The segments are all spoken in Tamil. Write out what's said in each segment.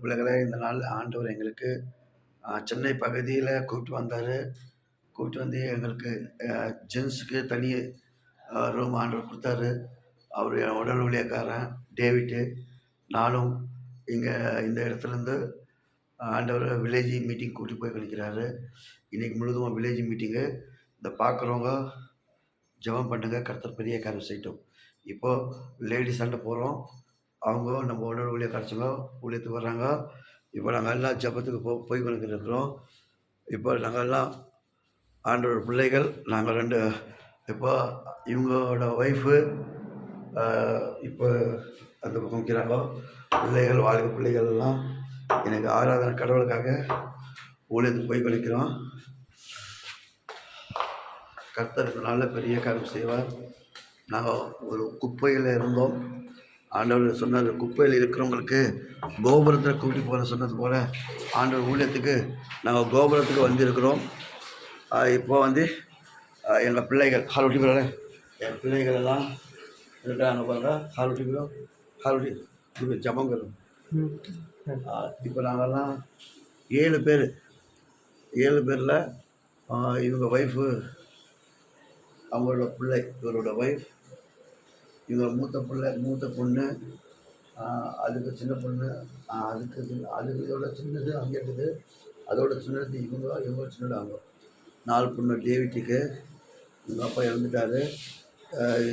பிள்ளைகளே, இந்த நாள் ஆண்டவர் எங்களுக்கு சென்னை பகுதியில் கூப்பிட்டு வந்தார். கூப்பிட்டு வந்து எங்களுக்கு ஜென்ஸுக்கு தனி ரூம் ஆண்டவர் கொடுத்தாரு. அவர் என் உடல் ஊழியக்காரன் டேவிட்டு. நானும் இங்கே இந்த இடத்துலேருந்து ஆண்டவர் வில்லேஜ் மீட்டிங் கூட்டி போய் கழிக்கிறாரு. இன்றைக்கி முழுதும் வில்லேஜ் மீட்டிங்கு. இந்த பார்க்குறவங்க ஜெபம் பண்ணுங்க, கர்த்தர் பெரிய காரியம் செய்யட்டும். இப்போது லேடிஸ் சண்டை போகிறோம். அவங்க நம்ம உடல் ஊழியக்காரங்க ஊழியத்துக்கு வர்றாங்க. இப்போ நாங்கள் எல்லாம் ஜெபத்துக்கு போய் கொண்டிருக்கிறோம். இப்போ நாங்கள் எல்லாம் ஆண்டவர் பிள்ளைகள். நாங்கள் 2 இப்போ இவங்களோட ஒய்ஃபு இப்போ அந்த பக்கம் வைக்கிறாங்க. பிள்ளைகள் வாழ்க்கை பிள்ளைகள் எல்லாம் எனக்கு ஆராதனை கடவுளுக்காக ஊழியத்துக்கு போய் கொண்டிருக்கிறோம். கர்த்தர் நல்ல பெரிய காரியம் செய்வார். நாங்கள் ஒரு குப்பையில் இருந்தோம். ஆண்டவர் சொன்னார், குப்பையில் இருக்கிறவங்களுக்கு கோபுரத்தில் கூட்டி போன சொன்னது போல் ஆண்டவர் ஊழியத்துக்கு நாங்கள் கோபுரத்துக்கு வந்திருக்கிறோம். இப்போ வந்து எங்கள் பிள்ளைகள் ஹாலோட்டி போகிறாங்க. என் பிள்ளைகள் எல்லாம் இருக்காங்க பாருங்க. ஹாலோட்டி ஜபங்கரும். இப்போ நாங்கள்லாம் 7 பேர். 7 பேரில் இவங்க ஒய்ஃபு, அவங்களோட பிள்ளை, இவரோட ஒய்ஃப், இவங்க மூத்த பொண்ணு, அதுக்கு சின்ன பொண்ணு, அதுக்கு இதோட சின்னது அங்கே இருக்குது. அதோட சின்னது இவங்க சின்னது அவங்க. 4 பொண்ணு. டேவிட்டுக்கு எங்கள் அப்பா இறந்துட்டார்.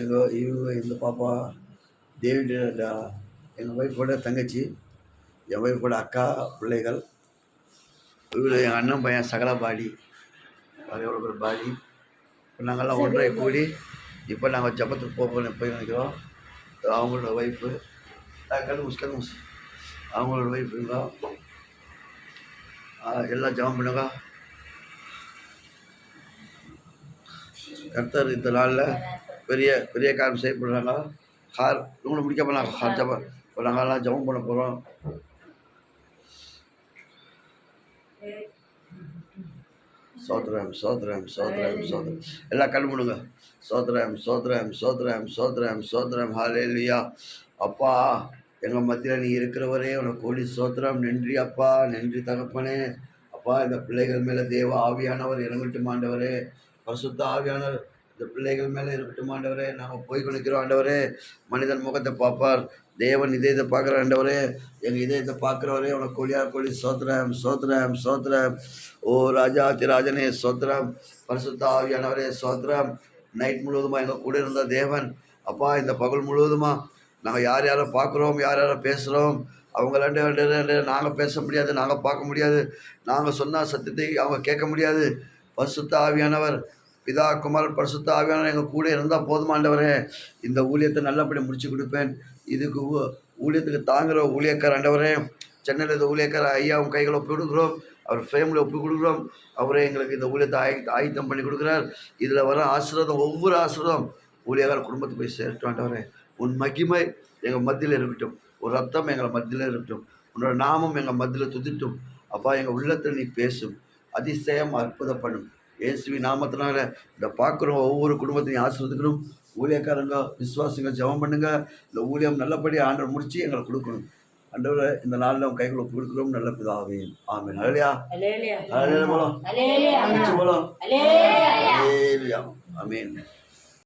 இவங்க இந்த பாப்பா டேவிட் எங்கள் ஒய்ஃபோட தங்கச்சி, என் ஒய்ஃபோட அக்கா பிள்ளைகள். இவர் எங்கள் அண்ணன் பையன் சகல பாடி, அது எவ்வளோ பேர் பாடி. இப்போ நாங்கள்லாம் ஒன்றாய் கூடி இப்போ நாங்கள் ஜபத்துக்கு போய் நினைக்கிறோம். அவங்களோட ஒய்ஃபு கல்முஸ் அவங்களோட ஒய்ஃபுங்க எல்லாம் ஜபம் பண்ணுங்க. கர்த்தர் இந்த நாளில் பெரிய பெரிய காரியம் செய்யப்படுறாங்க. இவங்களை முடிக்க போனாங்க ஜபம். இப்போ நாங்கள்லாம் ஜபம் பண்ண போகிறோம். சோத்ரம் சோத்ரம் சோத்ரம் சோத்ரம் எல்லாம் கண் பண்ணுங்க. சோத்ரம் சோத்ரம் சோத்ரம் சோத்ரம் சோத்ரம் ஹல்லேலூயா. அப்பா, எங்கள் மத்தியில் நீ இருக்கிறவரே உனக்கு கோடி சோத்ரம். நன்றி அப்பா, நன்றி தகப்பனே. அப்பா, இந்த பிள்ளைகள் மேலே தேவ ஆவியானவர் இறங்கட்டும் ஆண்டவரே. பரிசுத்த ஆவியானவர் இந்த பிள்ளைகள் மேலே இருக்கட்டும் ஆண்டவரே. நாங்கள் போய் கொண்டிருக்கிறோம் ஆண்டவரே. மனிதன் முகத்தை பார்ப்பார், தேவன் இதயத்தை பார்க்குற ஆண்டவரே. எங்கள் இதயத்தை பார்க்குறவரே உனக்கு கோடி சோத்ரம் சோத்ரம் சோத்ரம். ஓ ராஜாதிராஜனே சோத்ரம். பரிசுத்த ஆவியானவரே சோத்ரம். நைட் முழுவதுமா எங்கள் கூட இருந்த தேவன் அப்பா, இந்த பகல் முழுவதுமா நாங்கள் யார் யாரை பார்க்குறோம், யார் யாரை பேசுகிறோம், அவங்க 2 நாங்கள் பேச முடியாது, நாங்கள் பார்க்க முடியாது, நாங்கள் சொன்ன சத்தியத்தை அவங்க கேட்க முடியாது. பரிசுத்த ஆவியானவர், பிதா குமார் பரிசுத்த ஆவியானவர் எங்கள் கூட இருந்தால் போதுமாண்டவரே. இந்த ஊழியத்தை நல்லபடி முடிச்சு கொடுப்பேன். இதுக்கு ஊழியத்துக்கு தாங்குகிற ஊழியக்கார் ஆண்டவரே. சென்னையில் இந்த ஊழியக்கார ஐயா உங்கள் கைகளை ஒப்பு கொடுக்குறோம். அவர் ஃபேமிலி ஒப்பு கொடுக்குறோம். அவரே எங்களுக்கு இந்த ஊழியத்தை ஆயத்தம் பண்ணி கொடுக்குறார். இதில் வர ஆசீர்வாதம், ஒவ்வொரு ஆசீர்வாதம் ஊழியக்கார குடும்பத்துக்கு போய் சேர்த்து ஆண்டவரே. உன் மகிமை எங்கள் மத்தியில் இருக்கட்டும். ஒரு ரத்தம் எங்கள் மத்தியில் இருக்கட்டும். உன்னோட நாமம் எங்கள் மத்தியில் துதிட்டும். அப்பா, எங்கள் உள்ளத்தில் நீ பேசும், அதிசயம் அற்புதம் பண்ணும். இயேசுவி நாமத்தினால இந்த பார்க்குறோம் ஒவ்வொரு குடும்பத்தையும் ஆசீர்வதிக்கணும். ஊழியக்காரங்க விசுவாசிங்க ஜெபம் பண்ணுங்க. இந்த ஊழியம் நல்லபடியாக ஆண்டவர் முடிச்சு எங்களை கொடுக்கணும். ஆண்டவரை இந்த நாளில் உங்கள் கைகளை கொடுக்குறோம். நல்ல பிதாவே, ஆமென். ஹல்லேலூயா ஹல்லேலூயா போலாம். ஆமென்.